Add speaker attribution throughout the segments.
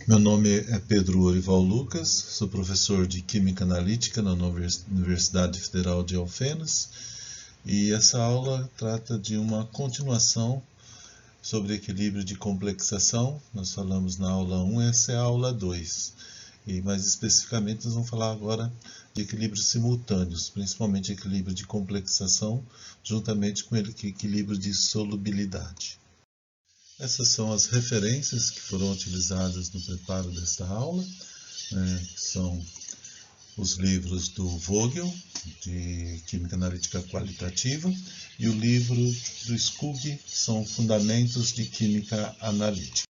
Speaker 1: Meu nome é Pedro Orival Lucas, sou professor de Química Analítica na Universidade Federal de Alfenas e essa aula trata de uma continuação sobre equilíbrio de complexação. Nós falamos na aula 1, essa é a aula 2 e mais especificamente nós vamos falar agora de equilíbrios simultâneos, principalmente equilíbrio de complexação juntamente com equilíbrio de solubilidade. Essas são as referências que foram utilizadas no preparo desta aula, são os livros do Vogel, de Química Analítica Qualitativa, e o livro do Skugg, que são Fundamentos de Química Analítica.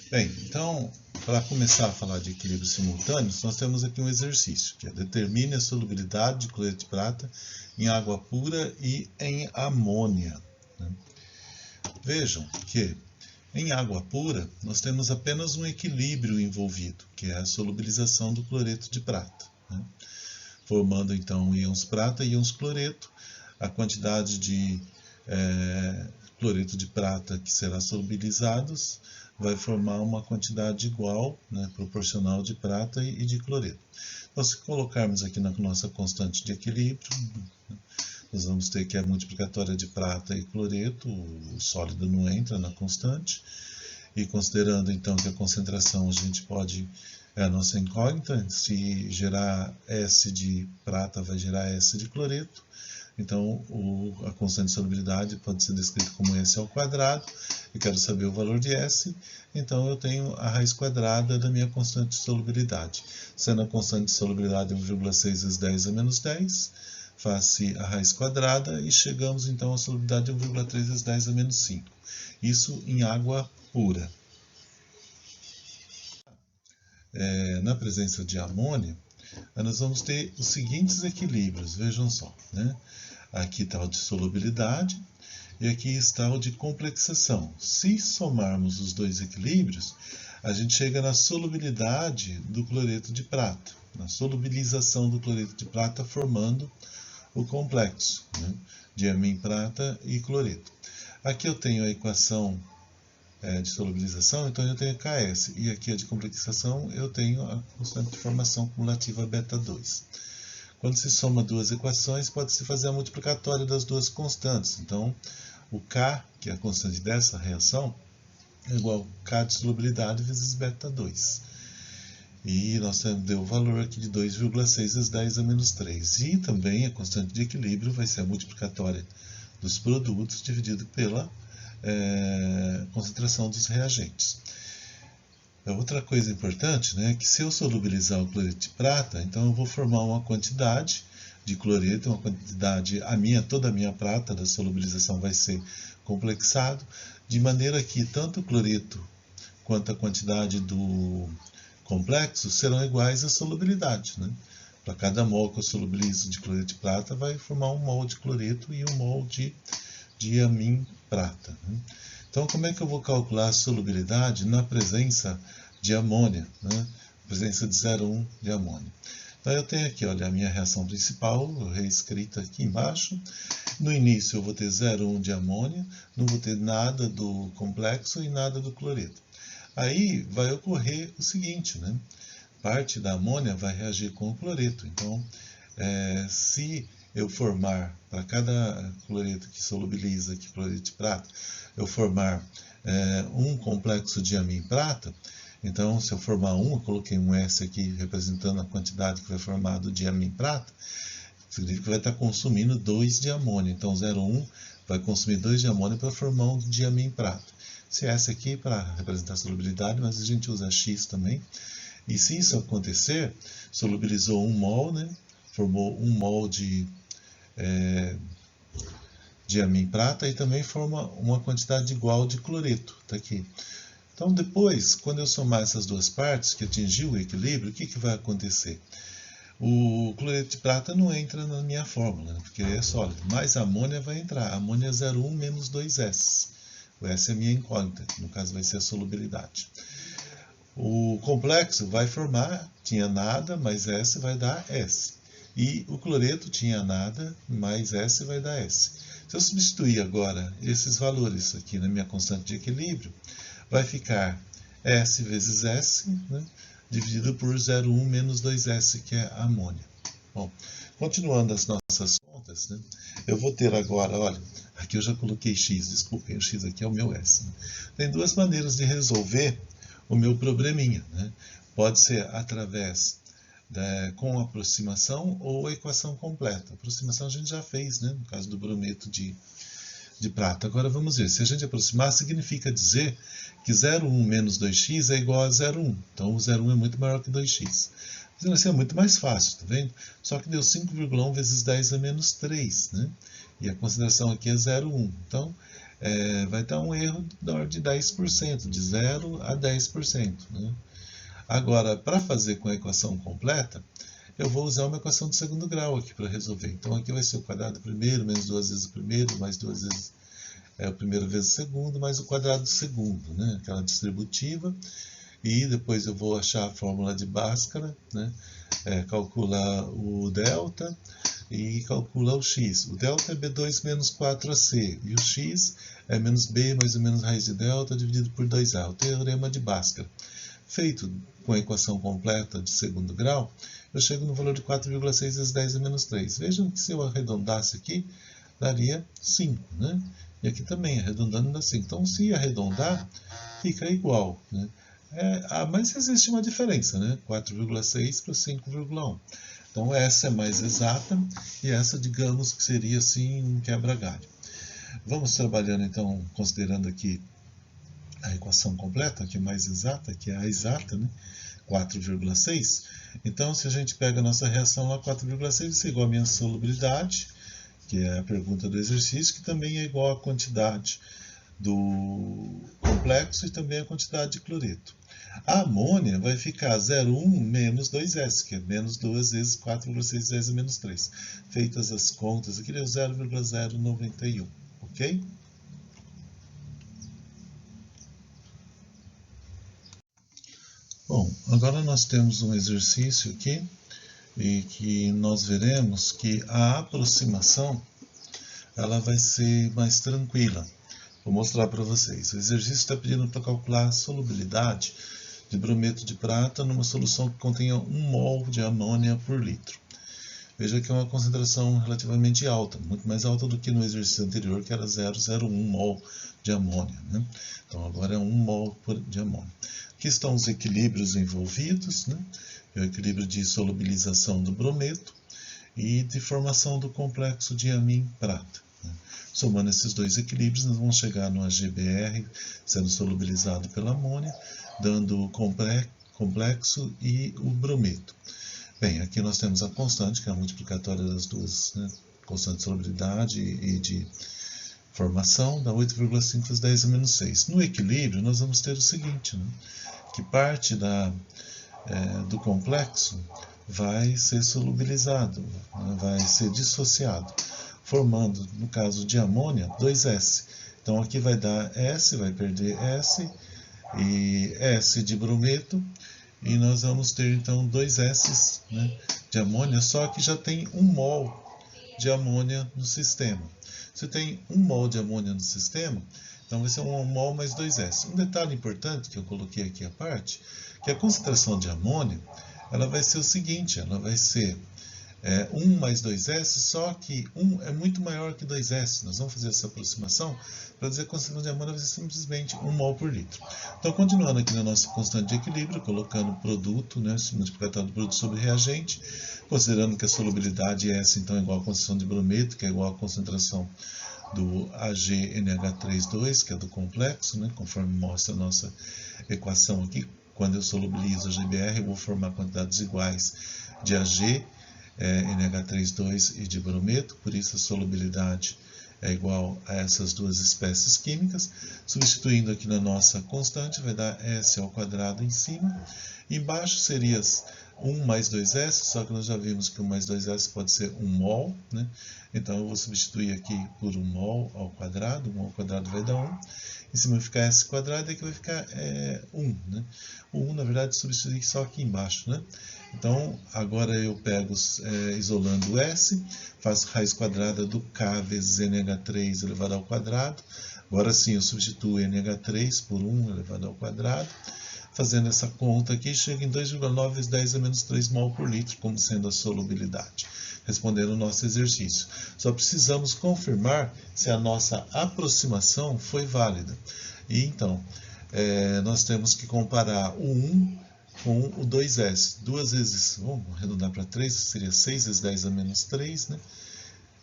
Speaker 1: Bem, então, para começar a falar de equilíbrios simultâneos, nós temos aqui um exercício, que é determine a solubilidade de cloreto de prata em água pura e em amônia. Vejam que em água pura nós temos apenas um equilíbrio envolvido, que é a solubilização do cloreto de prata, formando então íons prata e íons cloreto. A quantidade de cloreto de prata que será solubilizados vai formar uma quantidade igual, proporcional de prata e de cloreto. Então, se colocarmos aqui na nossa constante de equilíbrio, nós vamos ter que a multiplicatória de prata e cloreto, o sólido não entra na constante, e considerando então que a concentração a gente pode, é a nossa incógnita, se gerar S de prata vai gerar S de cloreto, então a constante de solubilidade pode ser descrita como S ao quadrado, e quero saber o valor de S, então eu tenho a raiz quadrada da minha constante de solubilidade, sendo a constante de solubilidade 1,6 vezes 10 a menos 10, face a raiz quadrada e chegamos então à solubilidade de 1,3 vezes 10 a menos 5. Isso em água pura. Na presença de amônia, nós vamos ter os seguintes equilíbrios, vejam só. Aqui está o de solubilidade e aqui está o de complexação. Se somarmos os dois equilíbrios, a gente chega na solubilidade do cloreto de prata, na solubilização do cloreto de prata formando o complexo, diamim, prata e cloreto. Aqui eu tenho a equação de solubilização, então eu tenho Ks, e aqui a de complexação eu tenho a constante de formação cumulativa beta 2. Quando se soma duas equações, pode-se fazer a multiplicatória das duas constantes. Então, o K, que é a constante dessa reação, é igual a K de solubilidade vezes beta 2. E nós deu o valor aqui de 2,6 vezes 10 a menos 3. E também a constante de equilíbrio vai ser a multiplicatória dos produtos dividido pela concentração dos reagentes. Outra coisa importante é que se eu solubilizar o cloreto de prata, então eu vou formar uma quantidade de cloreto, uma quantidade, toda a minha prata da solubilização vai ser complexado, de maneira que tanto o cloreto quanto a quantidade do complexo serão iguais à solubilidade. Para cada mol que eu solubilizo de cloreto de prata, vai formar um mol de cloreto e um mol de diamim prata. Então, como é que eu vou calcular a solubilidade na presença de amônia, presença de 0,1 de amônia? Então, eu tenho aqui, olha, a minha reação principal, reescrita aqui embaixo. No início, eu vou ter 0,1 de amônia, não vou ter nada do complexo e nada do cloreto. Aí vai ocorrer o seguinte, parte da amônia vai reagir com o cloreto. Então, se eu formar, para cada cloreto que solubiliza aqui cloreto de prata, eu formar um complexo diamim prata, então se eu formar eu coloquei um S aqui representando a quantidade que vai formar do diamim prata, significa que vai estar consumindo 2 de amônia. Então 0,1 vai consumir 2 de amônia para formar um diamim prata. Se S aqui para representar a solubilidade, mas a gente usa X também. E se isso acontecer, solubilizou 1 mol, formou 1 mol de diamim prata e também forma uma quantidade igual de cloreto. Tá aqui. Então depois, quando eu somar essas duas partes, que atingiu o equilíbrio, o que vai acontecer? O cloreto de prata não entra na minha fórmula, porque é sólido, mas a amônia vai entrar. A amônia é 0,1 menos 2S. O S é a minha incógnita, no caso vai ser a solubilidade. O complexo vai formar, tinha nada, mais S vai dar S. E o cloreto tinha nada, mais S vai dar S. Se eu substituir agora esses valores aqui na minha constante de equilíbrio, vai ficar S vezes S, né, dividido por 0,1 menos 2S, que é a amônia. Bom, continuando as nossas contas, né, eu vou ter agora, olha, aqui eu já coloquei X, desculpem, o X aqui é o meu S. Né? Tem duas maneiras de resolver o meu probleminha. Né? Pode ser através com aproximação ou equação completa. Aproximação a gente já fez, né, no caso do brometo de prata. Agora vamos ver, se a gente aproximar, significa dizer que 0,1 menos 2x é igual a 0,1. Então o 0,1 é muito maior que 2x. Dizendo assim, é muito mais fácil, tá vendo? Só que deu 5,1 vezes 10 a menos 3, né? E a consideração aqui é 0,1. Então, vai dar um erro da ordem de 10%, de 0 a 10%. Né? Agora, para fazer com a equação completa, eu vou usar uma equação de segundo grau aqui para resolver. Então, aqui vai ser o quadrado do primeiro, menos 2 vezes o primeiro, mais 2 vezes o primeiro vezes o segundo, mais o quadrado do segundo, né? Aquela distributiva. E depois eu vou achar a fórmula de Bhaskara, né? Calcula o delta e calcula o x. O delta é B2 menos 4AC e o x é menos B mais ou menos raiz de delta dividido por 2A, o teorema de Bhaskara. Feito com a equação completa de segundo grau, eu chego no valor de 4,6 vezes 10 a menos 3. Vejam que se eu arredondasse aqui, daria 5, né? E aqui também, arredondando, dá 5. Então, se arredondar, fica igual, né? Mas existe uma diferença, né? 4,6 para 5,1. Então, essa é mais exata e essa, digamos, que seria assim um quebra-galho. Vamos trabalhando, então, considerando aqui a equação completa, que é mais exata, que é a exata, né? 4,6. Então, se a gente pega a nossa reação lá, 4,6 isso é igual a minha solubilidade, que é a pergunta do exercício, que também é igual à quantidade do complexo e também a quantidade de cloreto. A amônia vai ficar 0,1 menos 2S, que é menos 2 vezes 4,6 vezes menos 3. Feitas as contas, aqui deu 0,091, ok? Bom, agora nós temos um exercício aqui e que nós veremos que a aproximação ela vai ser mais tranquila. Vou mostrar para vocês. O exercício está pedindo para calcular a solubilidade de brometo de prata numa solução que contenha 1 mol de amônia por litro. Veja que é uma concentração relativamente alta, muito mais alta do que no exercício anterior, que era 0,01 mol de amônia. Né? Então agora é 1 mol de amônia. Aqui estão os equilíbrios envolvidos, né? O equilíbrio de solubilização do brometo e de formação do complexo diamim-prata. Né? Somando esses dois equilíbrios, nós vamos chegar no AgBr sendo solubilizado pela amônia, dando o complexo e o brometo. Bem, aqui nós temos a constante, que é a multiplicatória das duas, né? Constante de solubilidade e de formação, dá 8,5 vezes 10 a menos 6. No equilíbrio, nós vamos ter o seguinte, né? Que parte do complexo vai ser solubilizado, né? Vai ser dissociado, formando, no caso de amônia, 2S. Então aqui vai dar S, vai perder S, e S de brometo, e nós vamos ter então 2S, né, de amônia, só que já tem 1 mol de amônia no sistema. Se tem 1 mol de amônia no sistema, então vai ser 1 mol mais 2S. Um detalhe importante que eu coloquei aqui à parte, que a concentração de amônia, ela vai ser o seguinte, ela vai ser 1 mais 2S, só que 1 é muito maior que 2S. Nós vamos fazer essa aproximação para dizer que a concentração de amônia vai ser simplesmente 1 mol por litro. Então, continuando aqui na nossa constante de equilíbrio, colocando o produto, né, multiplicador do produto sobre reagente, considerando que a solubilidade S então é igual à concentração de brometo, que é igual à concentração do AgNH3,2, que é do complexo, né, conforme mostra a nossa equação aqui. Quando eu solubilizo a GBr, eu vou formar quantidades iguais de Ag, NH3,2 e de brometo, por isso a solubilidade é igual a essas duas espécies químicas. Substituindo aqui na nossa constante, vai dar S ao quadrado em cima. Embaixo seria 1 mais 2S, só que nós já vimos que 1 mais 2S pode ser 1 mol, né? Então eu vou substituir aqui por 1 mol ao quadrado, 1 ao quadrado vai dar 1. Em cima vai ficar S quadrado e aqui vai ficar 1, né? O 1, na verdade, substitui só aqui embaixo, né? Então, agora eu pego, isolando o S, faço raiz quadrada do K vezes NH3 elevado ao quadrado. Agora sim, eu substituo NH3 por 1 elevado ao quadrado. fazendo essa conta aqui, chega em 2,9 vezes 10 a menos 3 mol por litro, como sendo a solubilidade. Respondendo o nosso exercício. Só precisamos confirmar se a nossa aproximação foi válida. E então, nós temos que comparar o 1 com o 2s. 2 vezes, vamos arredondar para 3, seria 6 vezes 10 a menos 3, né?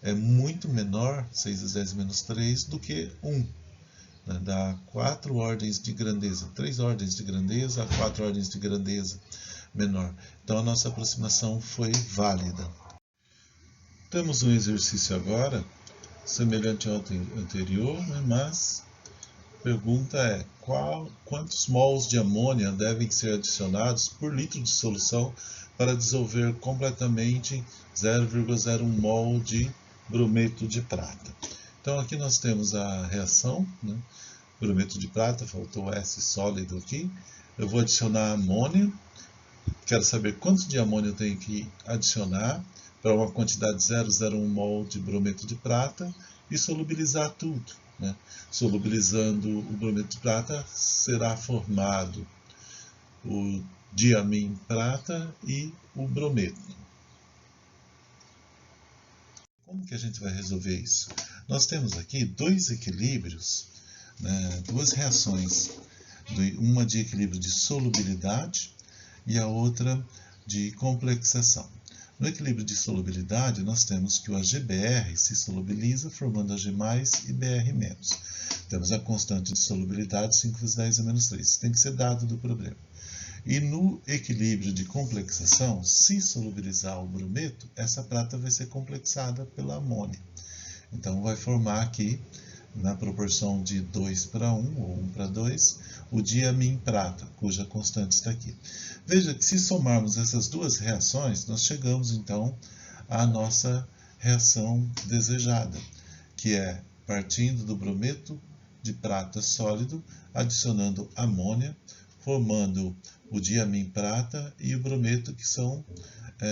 Speaker 1: É muito menor, 6 vezes 10 a menos 3, do que 1. Dá 4 ordens de grandeza, 3 ordens de grandeza a 4 ordens de grandeza menor. Então a nossa aproximação foi válida. Temos um exercício agora, semelhante ao anterior, né, mas a pergunta é: quantos mols de amônia devem ser adicionados por litro de solução para dissolver completamente 0,01 mol de brometo de prata? Então aqui nós temos a reação, né? Brometo de prata, faltou S sólido aqui. Eu vou adicionar amônia. Quero saber quanto de amônia eu tenho que adicionar para uma quantidade de 0,01 mol de brometo de prata e solubilizar tudo, né? Solubilizando o brometo de prata, será formado o diamim prata e o brometo. Como que a gente vai resolver isso? Nós temos aqui dois equilíbrios, né, duas reações, uma de equilíbrio de solubilidade e a outra de complexação. No equilíbrio de solubilidade, nós temos que o AgBr se solubiliza formando Ag+, e Br-. Temos a constante de solubilidade 5 vezes 10 a menos 3. Isso tem que ser dado do problema. E no equilíbrio de complexação, se solubilizar o brometo, essa prata vai ser complexada pela amônia. Então vai formar aqui, na proporção de 2 para 1, ou 1 para 2, o diamim prata, cuja constante está aqui. Veja que se somarmos essas duas reações, nós chegamos então à nossa reação desejada, que é partindo do brometo de prata sólido, adicionando amônia, formando o diamim prata e o brometo, que são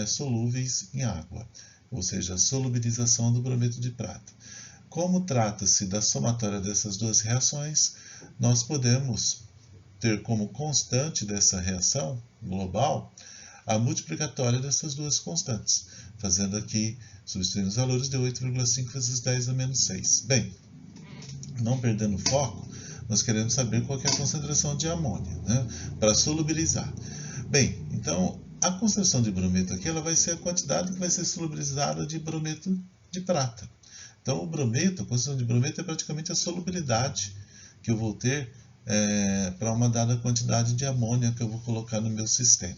Speaker 1: solúveis em água, ou seja, a solubilização do brometo de prata. Como trata-se da somatória dessas duas reações, nós podemos ter como constante dessa reação global a multiplicatória dessas duas constantes, fazendo aqui, substituindo os valores, de 8,5 vezes 10 a menos 6. Bem, não perdendo o foco, nós queremos saber qual que é a concentração de amônia, né, para solubilizar. Bem, então, a concentração de brometo aqui ela vai ser a quantidade que vai ser solubilizada de brometo de prata. Então, o brometo, a concentração de brometo é praticamente a solubilidade que eu vou ter para uma dada quantidade de amônia que eu vou colocar no meu sistema.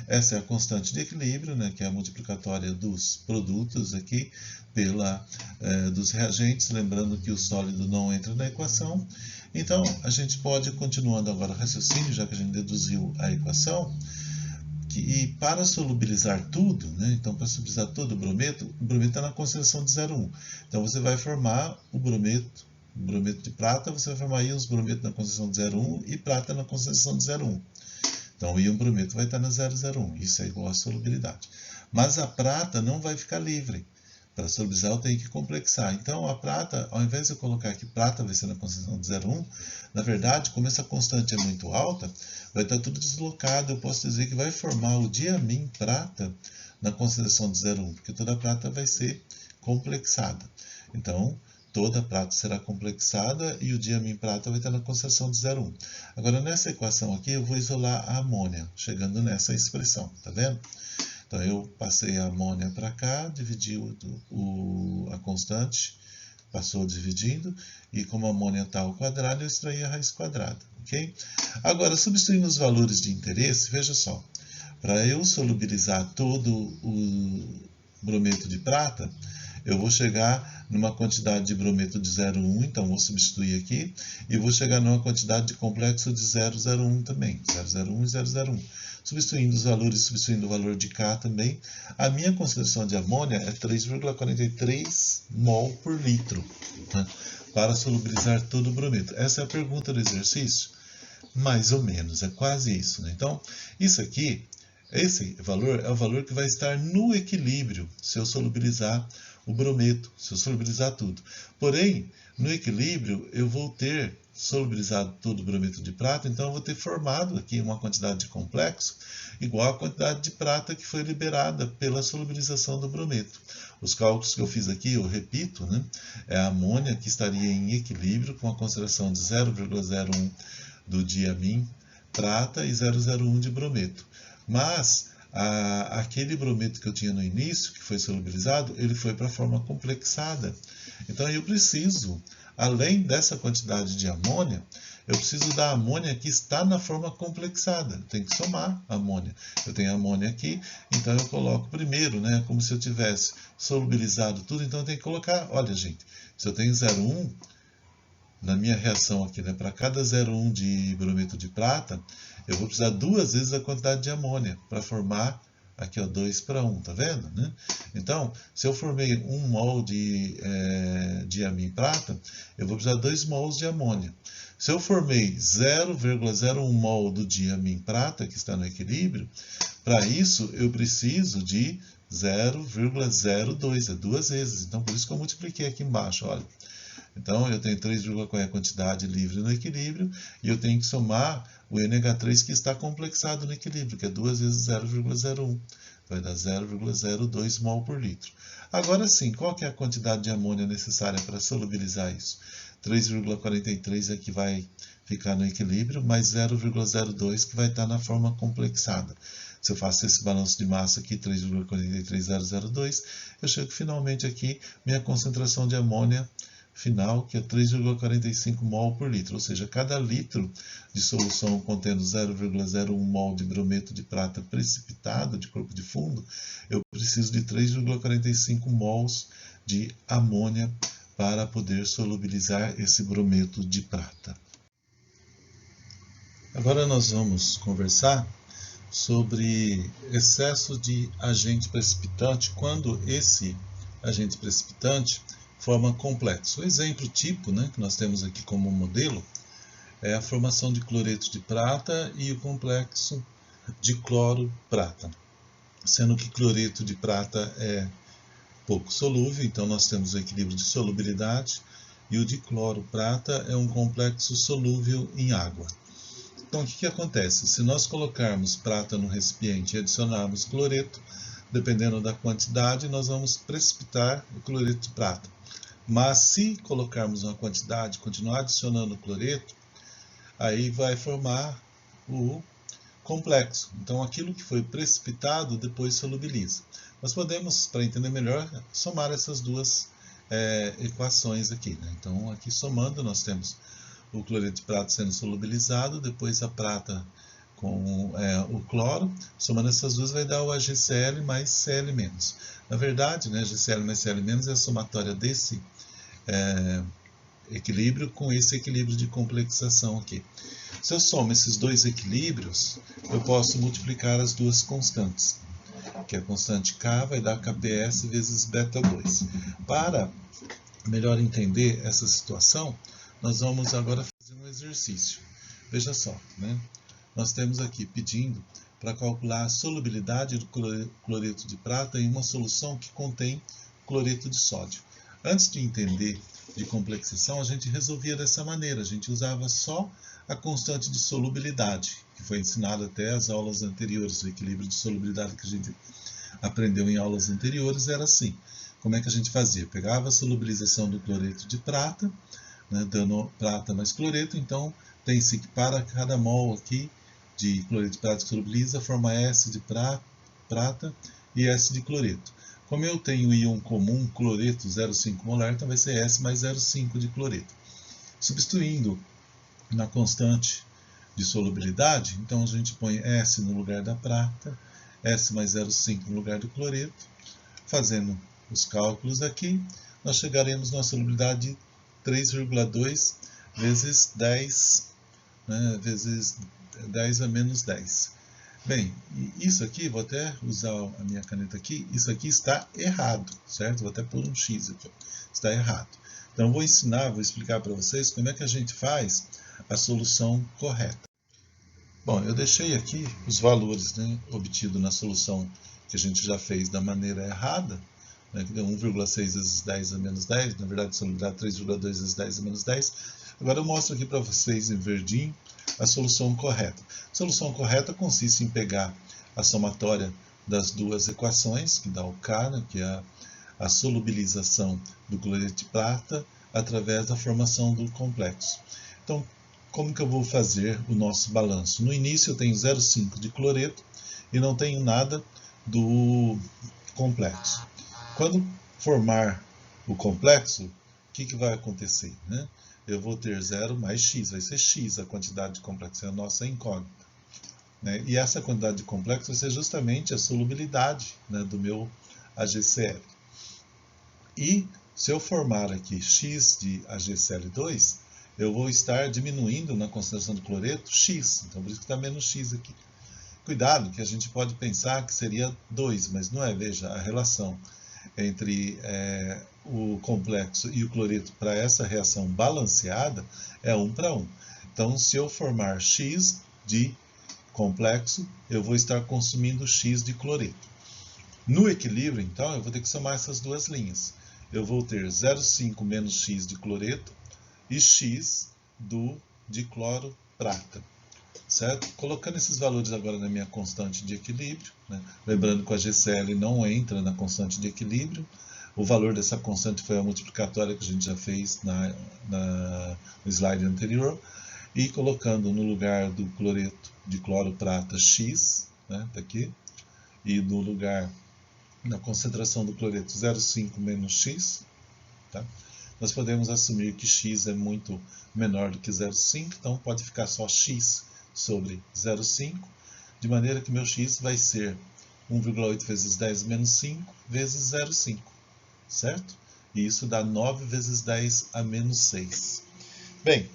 Speaker 1: Essa é a constante de equilíbrio, né, que é a multiplicatória dos produtos aqui dos reagentes, lembrando que o sólido não entra na equação. Então, a gente pode, continuando agora o raciocínio, já que a gente deduziu a equação, e para solubilizar tudo, né, então para solubilizar todo o brometo está na concentração de 0,1. Então você vai formar o brometo de prata, você vai formar aí os brometos na concentração de 0,1 e prata na concentração de 0,1. Então o íon brometo vai estar na 0,01, isso é igual à solubilidade. Mas a prata não vai ficar livre. Para solubilizar eu tenho que complexar. Então a prata, ao invés de eu colocar que prata vai ser na concentração de 0,1, na verdade, como essa constante é muito alta, vai estar tudo deslocado. Eu posso dizer que vai formar o diamim prata na concentração de 0,1, porque toda a prata vai ser complexada. Então, toda a prata será complexada e o diamim prata vai estar na concentração de 0,1. Agora, nessa equação aqui, eu vou isolar a amônia, chegando nessa expressão, tá vendo? Então, eu passei a amônia para cá, dividi a constante, passou dividindo, e como a amônia está ao quadrado, eu extraí a raiz quadrada, ok? Agora, substituindo os valores de interesse, veja só, para eu solubilizar todo o brometo de prata, eu vou chegar numa quantidade de brometo de 0,1, então vou substituir aqui, e vou chegar numa quantidade de complexo de 0,01 também, 0,01 e 0,01. Substituindo os valores, substituindo o valor de K também, a minha concentração de amônia é 3,43 mol por litro, né, para solubilizar todo o brometo. Essa é a pergunta do exercício? Mais ou menos, é quase isso, né? Então, isso aqui, esse valor é o valor que vai estar no equilíbrio, se eu solubilizar o brometo, se eu solubilizar tudo. Porém, no equilíbrio, eu vou ter solubilizado todo o brometo de prata, então eu vou ter formado aqui uma quantidade de complexo igual à quantidade de prata que foi liberada pela solubilização do brometo. Os cálculos que eu fiz aqui, eu repito, né, é a amônia que estaria em equilíbrio com a concentração de 0,01 do diamin prata e 0,01 de brometo. Mas aquele brometo que eu tinha no início, que foi solubilizado, ele foi para a forma complexada. Então eu preciso, além dessa quantidade de amônia, eu preciso da amônia que está na forma complexada. Eu tenho que somar a amônia. Eu tenho a amônia aqui, então eu coloco primeiro, né, como se eu tivesse solubilizado tudo, então eu tenho que colocar, olha gente, se eu tenho 0,1, na minha reação aqui, né, para cada 0,1 de brometo de prata, eu vou precisar 2 vezes a quantidade de amônia para formar aqui, ó, 2 para 1, tá vendo? Né? Então, se eu formei 1 mol de diamin prata, eu vou precisar 2 mols de amônia. Se eu formei 0,01 mol do diamin prata, que está no equilíbrio, para isso eu preciso de 0,02, é 2 vezes. Então, por isso que eu multipliquei aqui embaixo, olha. Então, eu tenho 3, qual é a quantidade livre no equilíbrio, e eu tenho que somar o NH3 que está complexado no equilíbrio, que é 2 vezes 0,01. Vai dar 0,02 mol por litro. Agora sim, qual que é a quantidade de amônia necessária para solubilizar isso? 3,43 é que vai ficar no equilíbrio, mais 0,02 que vai estar na forma complexada. Se eu faço esse balanço de massa aqui, 3,43002, eu chego finalmente aqui, minha concentração de amônia final, que é 3,45 mol por litro, ou seja, cada litro de solução contendo 0,01 mol de brometo de prata precipitado de corpo de fundo, eu preciso de 3,45 mols de amônia para poder solubilizar esse brometo de prata. Agora nós vamos conversar sobre excesso de agente precipitante, quando esse agente precipitante forma complexo. O exemplo tipo, né, que nós temos aqui como modelo é a formação de cloreto de prata e o complexo de cloro-prata. Sendo que cloreto de prata é pouco solúvel, então nós temos o equilíbrio de solubilidade, e o de cloro-prata é um complexo solúvel em água. Então o que acontece? Se nós colocarmos prata no recipiente e adicionarmos cloreto, dependendo da quantidade, nós vamos precipitar o cloreto de prata. Mas se colocarmos uma quantidade, continuar adicionando cloreto, aí vai formar o complexo. Então aquilo que foi precipitado depois solubiliza. Nós podemos, para entender melhor, somar essas duas equações aqui, né? Então aqui somando nós temos o cloreto de prata sendo solubilizado, depois a prata com o cloro, somando essas duas vai dar o AgCl mais Cl-. Na verdade, né, AgCl mais Cl- é a somatória desse equilíbrio com esse equilíbrio de complexização aqui. Se eu somo esses dois equilíbrios, eu posso multiplicar as duas constantes, que a constante K vai dar Kps vezes beta2. Para melhor entender essa situação, nós vamos agora fazer um exercício. Veja só, né? Nós temos aqui pedindo para calcular a solubilidade do cloreto de prata em uma solução que contém cloreto de sódio. Antes de entender de complexização, a gente resolvia dessa maneira. A gente usava só a constante de solubilidade, que foi ensinada até as aulas anteriores. O equilíbrio de solubilidade que a gente aprendeu em aulas anteriores era assim. Como é que a gente fazia? Pegava a solubilização do cloreto de prata, né, dando prata mais cloreto, então tem-se que para cada mol aqui de cloreto de prata que solubiliza, forma S de prata e S de cloreto. Como eu tenho íon comum, cloreto 0,5 molar, então vai ser S mais 0,5 de cloreto. Substituindo na constante de solubilidade, então a gente põe S no lugar da prata, S mais 0,5 no lugar do cloreto. Fazendo os cálculos aqui, nós chegaremos na solubilidade de 3,2 vezes 10, né, vezes 10 a menos 10. Bem, isso aqui, vou até usar a minha caneta aqui, isso aqui está errado, certo? Vou até pôr um X aqui, está errado. Então, vou explicar para vocês como é que a gente faz a solução correta. Bom, eu deixei aqui os valores, né, obtidos na solução que a gente já fez da maneira errada, né, que deu 1,6 vezes 10 a menos 10, na verdade, a solubilidade 3,2 vezes 10 a menos 10. Agora eu mostro aqui para vocês em verdinho a solução correta. A solução correta consiste em pegar a somatória das duas equações, que dá o K, né, que é a solubilização do cloreto de prata através da formação do complexo. Então, como que eu vou fazer o nosso balanço? No início eu tenho 0,5 de cloreto e não tenho nada do complexo. Quando formar o complexo, o que vai acontecer, né? Eu vou ter 0 mais x, vai ser x a quantidade de complexo, é a nossa incógnita, né? E essa quantidade de complexo vai ser justamente a solubilidade, né, do meu AgCl. E se eu formar aqui x de AgCl2, eu vou estar diminuindo na concentração do cloreto x, então por isso que está menos x aqui. Cuidado que a gente pode pensar que seria 2, mas não é. Veja, a relação entre o complexo e o cloreto para essa reação balanceada é 1 para 1. Então, se eu formar x de complexo, eu vou estar consumindo x de cloreto. No equilíbrio, então, eu vou ter que somar essas duas linhas. Eu vou ter 0,5 menos x de cloreto e x do dicloro prata. Certo? Colocando esses valores agora na minha constante de equilíbrio, né? Lembrando que o AgCl não entra na constante de equilíbrio, o valor dessa constante foi a multiplicatória que a gente já fez no slide anterior, e colocando no lugar do cloreto de cloro prata x, né? Tá aqui, e no lugar na concentração do cloreto 0,5 menos x, tá? Nós podemos assumir que x é muito menor do que 0,5, então pode ficar só x sobre 0,5, de maneira que meu x vai ser 1,8 vezes 10 menos 5 vezes 0,5, certo? E isso dá 9 vezes 10 a menos 6. Bem,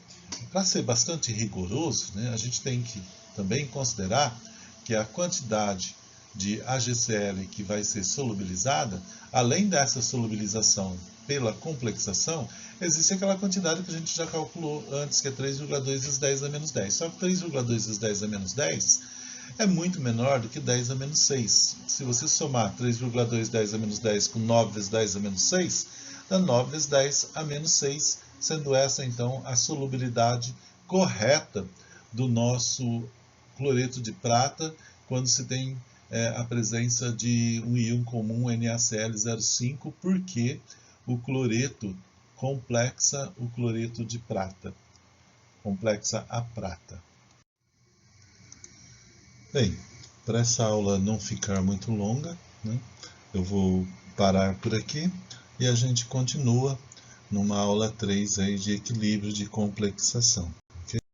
Speaker 1: para ser bastante rigoroso, né, a gente tem que também considerar que a quantidade de AgCl que vai ser solubilizada, além dessa solubilização pela complexação, existe aquela quantidade que a gente já calculou antes, que é 3,2 vezes 10 a menos 10. Só que 3,2 vezes 10 a menos 10 é muito menor do que 10 a menos 6. Se você somar 3,2 vezes 10 a menos 10 com 9 vezes 10 a menos 6, dá 9 vezes 10 a menos 6, sendo essa, então, a solubilidade correta do nosso cloreto de prata, quando se tem a presença de um íon comum NaCl05, porque o cloreto complexa o cloreto de prata, complexa a prata. Bem, para essa aula não ficar muito longa, né, eu vou parar por aqui e a gente continua numa aula 3 aí de equilíbrio de complexação.